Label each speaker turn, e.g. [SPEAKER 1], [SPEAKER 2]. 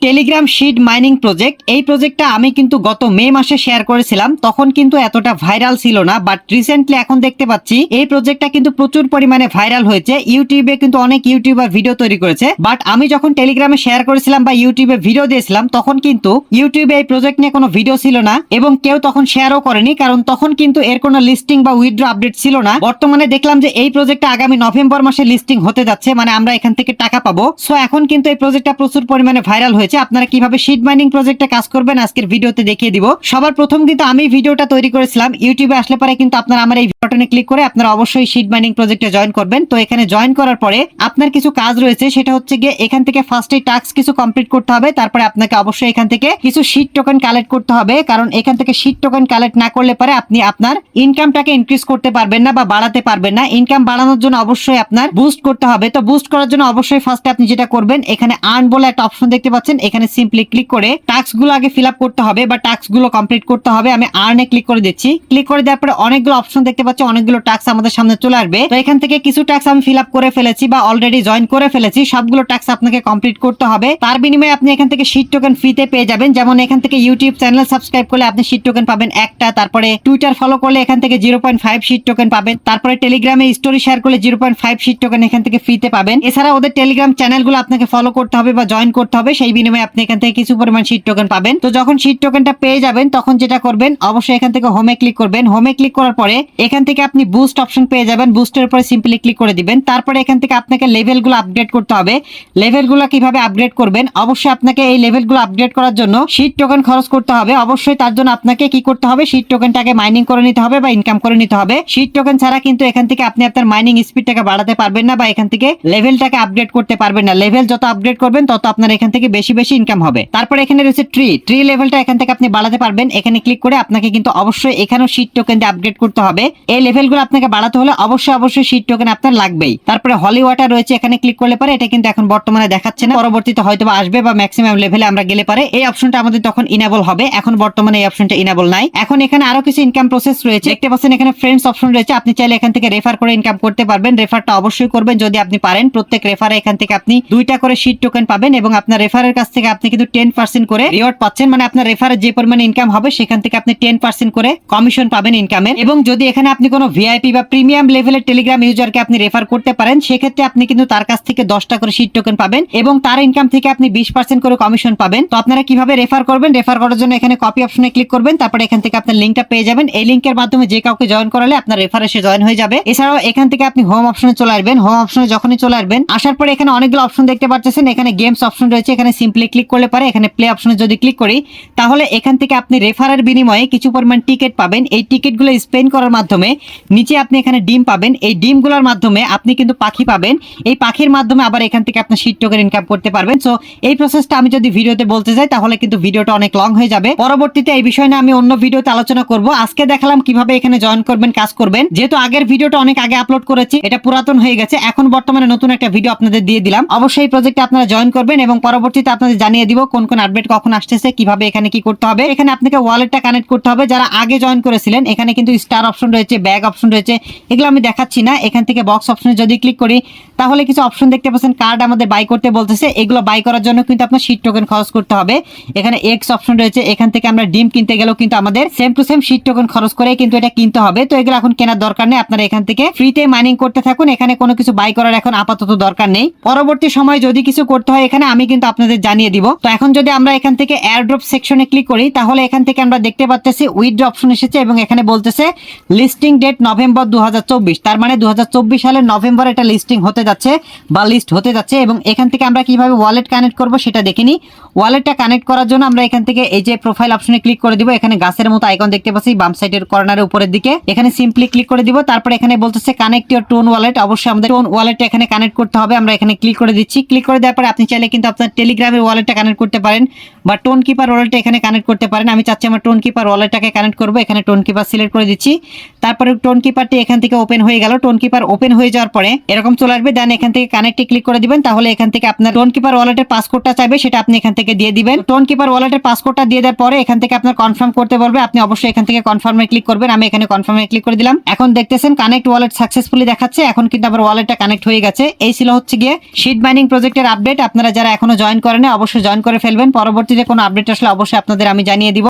[SPEAKER 1] Telegram sheet mining project, এই প্রজেক্টটা আমি কিন্তু গত মে মাসে শেয়ার করেছিলাম, তখন কিন্তু এতটা ভাইরাল ছিল না, বাট রিসেন্টলি এখন দেখতে পাচ্ছি এই প্রজেক্টটা কিন্তু প্রচুর পরিমাণে ভাইরাল হয়েছে। ইউটিউবে কিন্তু অনেক ইউটিউবার ভিডিও তৈরি করেছে, বাট আমি যখন টেলিগ্রামে শেয়ার করেছিলাম বা ইউটিউবে ভিডিও দিয়েছিলাম তখন কিন্তু ইউটিউবে এই প্রজেক্ট নিয়ে কোনো ভিডিও ছিল না এবং কেউ তখন শেয়ারও করেনি, কারণ তখন কিন্তু এর কোনো লিস্টিং বা উইথড্র আপডেট ছিল না। বর্তমানে দেখলাম যে এই প্রজেক্টটা আগামী নভেম্বর মাসে লিস্টিং হতে যাচ্ছে, মানে আমরা এখান থেকে টাকা পাবো। সো এখন কিন্তু এই প্রজেক্টটা প্রচুর পরিমাণে ভাইরাল হয়েছে। আপনারা কিভাবে শিট মাইনিং প্রজেক্টে কাজ করবেন আজকের ভিডিওতে দেখিয়ে দিব। সবার প্রথম কিন্তু আমি ভিডিওটা তৈরি করেছিলাম, ইউটিউবে আসলে পরে কিন্তু আপনারা আমার এই বাটনে ক্লিক করে আপনারা অবশ্যই শিট মাইনিং প্রজেক্টে জয়েন করবেন। তো এখানে জয়েন করার পরে আপনার কিছু কাজ রয়েছে, সেটা হচ্ছে গিয়ে এখান থেকে ফার্স্টে টাস্ক কিছু কমপ্লিট করতে হবে, তারপরে আপনাকে অবশ্যই এখান থেকে কিছু শিট টোকেন কালেক্ট করতে হবে, কারণ এখান থেকে শিট টোকেন কালেক্ট না করলে পরে আপনি আপনার ইনকামটাকে ইনক্রিজ করতে পারবেন না বা বাড়াতে পারবেন না। ইনকাম বাড়ানোর জন্য অবশ্যই আপনার বুস্ট করতে হবে। তো বুস্ট করার জন্য অবশ্যই ফার্স্টে আপনি যেটা করবেন, এখানে আর্ন বলে একটা অপশন দেখতে পাচ্ছেন, এখানে সিম্পলি ক্লিক করে টাস্ক গুলো আগে ফিল আপ করতে হবে বা টাস্ক গুলো কমপ্লিট করতে হবে। আমি আর্নে ক্লিক করে দিচ্ছি। ক্লিক করে দেওয়ার পরে অনেকগুলো অপশন দেখতে পাচ্ছি, অনেকগুলো টাস্ক আমাদের সামনে চলে আসবে। তো এখান থেকে কিছু টাস্ক আমি ফিল আপ করে ফেলেছি বা অলরেডি জয়েন করে ফেলেছি, সবগুলো টাস্ক আপনাকে কমপ্লিট করতে হবে। তার বিনিময়ে আপনি এখান থেকে শিট টোকেন ফ্রিতে পেয়ে যাবেন। যেমন এখান থেকে ইউটিউব চ্যানেল সাবস্ক্রাইব করলে আপনি শিট টোকেন পাবেন একটা, তারপরে টুইটার ফলো করলে এখান থেকে 0.5 শিট টোকেন পাবেন, তারপরে টেলিগ্রামে স্টোরি শেয়ার করলে 0.5 শিট টোকেন এখান থেকে ফ্রিতে পাবেন। এছাড়া ওদের টেলিগ্রাম চ্যানেলগুলো আপনাকে ফলো করতে হবে বা জয়েন করতে হবে, সেই বিনিময়ে আপনি এখান থেকে কিছু পরিমাণ শিট টোকেন পাবেন। তো যখন শিট টোকেনটা পেয়ে যাবেন তখন যেটা করবেন, অবশ্যই এখান থেকে হোমে ক্লিক করবেন। হোমে ক্লিক করার পরে এখান থেকে আপনি বুস্ট অপশন পেয়ে যাবেন, বুস্টের উপরে সিম্পলি ক্লিক করে দিবেন। তারপরে এখান থেকে আপনাকে লেভেলগুলো আপগ্রেড করতে হবে। লেভেলগুলো কিভাবে আপগ্রেড করবেন, অবশ্যই আপনাকে এই লেভেলগুলো আপগ্রেড করার জন্য শিট টোকেন খরচ করতে হবে। অবশ্যই তার জন্য আপনাকে কি করতে হবে, শিট টোকেনটাকে মাইনিং করে নিতে হবে বা ইনকাম করে নিতে হবে। শিট টোকেন ছাড়া কিন্তু এখান থেকে আপনি আপনার মাইনিং স্পিডটাকে বাড়াতে পারবেন না বা এখান থেকে লেভেলটাকে আপগ্রেড করতে পারবেন না। লেভেল যত আপগ্রেড করবেন তত আপনার এখান থেকে বেশি বেশি ইনকাম হবে। তারপরে এখানে রয়েছে ট্রি লেভেলটা এখান থেকে আপনি বাড়াতে পারবেন। এখানে ক্লিক করে আপনাকে কিন্তু অবশ্যই এখানেও শিট টোকেন দিয়ে আপগ্রেড করতে হবে। এই লেভেলগুলো আপনাকে বাড়াতে হলে অবশ্যই শিট টোকেন আপনার লাগবেই। তারপরে হলি ওয়াটার রয়েছে, এখানে ক্লিক করলে পারে এটা কিন্তু এখন বর্তমানে দেখাচ্ছে না, পরবর্তীতে হয়তো আসবে বা ম্যাক্সিমাম লেভেলে আমরা গেলে পারে এই অপশনটা আমাদের তখন ইনেবল হবে। এখন বর্তমানে এই অপশনটা ইনেবল নাই। এখন এখানে আরো কিছু ইনকাম প্রসেস রয়েছে, দেখতে পাচ্ছেন এখানে ফ্রেন্ডস অপশন রয়েছে, আপনি চাইলে এখান থেকে রেফার করে ইনকাম করতে পারবেন। রেফারটা অবশ্যই করবেন যদি আপনি পারেন। প্রত্যেক রেফারে এখান থেকে আপনি 2টা করে শিট টোকেন পাবেন এবং আপনার রেফারের কাছ থেকে আপনি কিন্তু 10% করে রিওয়ার্ড পাচ্ছেন, মানে আপনার রেফারের যে পরিমাণ ইনকাম হবে সেখান থেকে আপনি 10% করে কমিশন পাবেন ইনকামের। এবং যদি এখানে আপনি কোনো ভিআইপি বা প্রিমিয়াম লেভেলের টেলিগ্রাম ইউজারকে আপনি রেফার করতে পারেন, সেক্ষেত্রে আপনি কিন্তু তার কাছ থেকে 10টা করে শিট টোকেন পাবেন এবং তার ইনকাম থেকে আপনি 20% করে কমিশন পাবেন। তো আপনারা কিভাবে রেফার করবেন, রেফার করার জন্য এখানে কপি অপশনে ক্লিক করবেন, তারপরে এখান থেকে আপনার লিঙ্কটা পেয়ে যাবেন। এই লিঙ্কের মাধ্যমে যে কাউকে জয়েন করালে আপনার রেফার এসে জয়েন হয়ে যাবে। এছাড়াও এখান থেকে আপনি হোম অপশনে চলে আসবেন। হোম অপশনে যখনই চলে আসবেন, আসার পরে এখানে অনেকগুলো অপশন দেখতে পাচ্ছেন, এখানে গেমস অপশন রয়েছে, এখানে সিম্পলি ক্লিক করলে পারে এখানে প্লে অপশনে যদি ক্লিক করি তাহলে এখান থেকে আপনি রেফারের বিনিময়ে কিছু পরিমাণ টিকিট পাবেন। এই টিকিটগুলো স্পেন্ড করার মাধ্যমে নিচে আপনি এখানে ডিম পাবেন। এই ডিমগুলোর মাধ্যমে আপনি কিন্তু পাখি পাবেন। এই পাখির মাধ্যমে আবার এখান থেকে আপনি শিট টোকেন ইনকাম করতে পারবেন। সো এই প্রসেসটা আমি যদি ভিডিওতে বলতে যাই তাহলে কিন্তু ভিডিওটা অনেক লং হয়ে যাবে। পরবর্তীতে এই বিষয় নিয়ে আমি অন্য ভিডিওতে আলোচনা করব। আজকে দেখালাম কিভাবে এখানে জয়েন করবেন, কাজ করবেন। যেহেতু আগের ভিডিওটা অনেক আগে আপলোড করেছি, এটা পুরাতন হয়ে গেছে, এখন বর্তমানে নতুন একটা ভিডিও আপনাদের দিয়ে দিলাম। অবশ্যই এই প্রজেক্টে আপনারা জয়েন করবেন এবং পরবর্তীতে আপনাদের জানিয়ে দিব কোন কোন আপডেট কখন আসতেছে, কিভাবে এখানে কি করতে হবে। এখানে আপনাকে ওয়ালেটটা কানেক্ট করতে হবে। যারা আগে জয়েন করেছিলেন এখানে কিন্তু স্টার অপশন রয়েছে, ব্যাগ অপশন রয়েছে, এগুলো আমি দেখাচ্ছি না। এখান থেকে বক্স অপশনে যদি ক্লিক করি তাহলে কিছু অপশন দেখতে পাচ্ছেন, কার্ড আমাদের বাই করতে বলতেছে। এগুলো বাই করার জন্য কিন্তু আপনার শিট টোকেন খরচ করতে হবে। এখানে এক্স অপশন রয়েছে, এখান থেকে আমরা ডিম কিনতে গেলেও কিন্তু আমাদের same to same sheet token খরচ করে কিন্তু এটা কিনতে হবে। তো এগুলো এখন কেনার দরকার নেই, আপনারা এখান থেকে ফ্রিতে মাইনিং করতে থাকুন। এখানে কোনো কিছু বাই করার এখন আপাতত দরকার নেই। পরবর্তী সময় যদি কিছু করতে হয় এখানে আমি কিন্তু আপনাদের জানিয়ে দিব। তো এখন যদি আমরা এখান থেকে এয়ারড্রপ সেকশনে ক্লিক করি তাহলে এখান থেকে আমরা দেখতে পাচ্ছি উইথড্র অপশন এসেছে এবং এখানে বলতেছে লিস্টিং ডেট নভেম্বর 2024। তার মানে 2024 সালের নভেম্বর এটা লিস্টিং হতে যাচ্ছে বা লিস্ট হতে যাচ্ছে। এবং এখান থেকে আমরা কিভাবে ওয়ালেট কানেক্ট করব সেটা দেখিনি। ওয়ালেটটা কানেক্ট করার জন্য আমরা এখান থেকে এই যে প্রোফাইল অপশনে ক্লিক করে দিব। এখানে গাছের মতো আইকন দেখতে পাচ্ছি বাম সাইডের কর্নারের উপরের দিকে, এখানে সিম্পলি ক্লিক করে দিব। তারপর এখানে বলতেছে কানেক্ট ইওর টোন ওয়ালেট। অবশ্যই আমাদের টোন ওয়ালেটটা এখানে কানেক্ট করতে হবে। আমরা এখানে ক্লিক করে দিচ্ছি। ক্লিক করে দেওয়ার পরে আপনি চাইলে কিন্তু আপনার টেলিগ্রামের ওয়ালেটটা কানেক্ট করতে পারেন বা টোন কিপার ওয়ালেটটা এখানে কানেক্ট করতে পারেন। আমি চাচ্ছি আমার টোন কিপার ওয়ালেটটাকে কানেক্ট করব। এখানে টোন কিপার সিলেক্ট করে দিচ্ছি। তারপরে টোন কিপারটি এখান থেকে ওপেন হয়ে গেল। টোন কিপার ওপেন হয়ে যাওয়ার পরে এরকম চলে আসবে, দেন এখান থেকে কানেক্টে ক্লিক করে দিবেন। তাহলে এখান থেকে আপনার টোন কিপার ওয়ালেটের পাসওয়ার্ডটা চাইবে, সেটা আপনি এখান থেকে দিয়ে দিবেন। টোন কিপার ওয়ালেটের পাসওয়ার্ডটা দিয়ে দেওয়ার পরে এখান থেকে আপনার কনফার্ম করতে বলবে, আপনি অবশ্যই এখান থেকে কনফার্মে ক্লিক করবেন। আমি এখানে কনফার্মে ক্লিক করে দিলাম। এখন দেখতেছেন কানেক্ট ওয়ালেট সাকসেসফুলি দেখাচ্ছে। এখন কিন্তু আমার ওয়ালেটটা কানেক্ট হয়ে গেছে। এই ছিল হচ্ছে গিয়ে শিট মাইনিং প্রজেক্টের আপডেট। আপনারা যারা এখনো জয়েন করেন অবশ্যই জয়েন করে ফেলবেন। পরবর্তীতে কোনো আপডেট আসলে অবশ্যই আপনাদের আমি জানিয়ে দিব।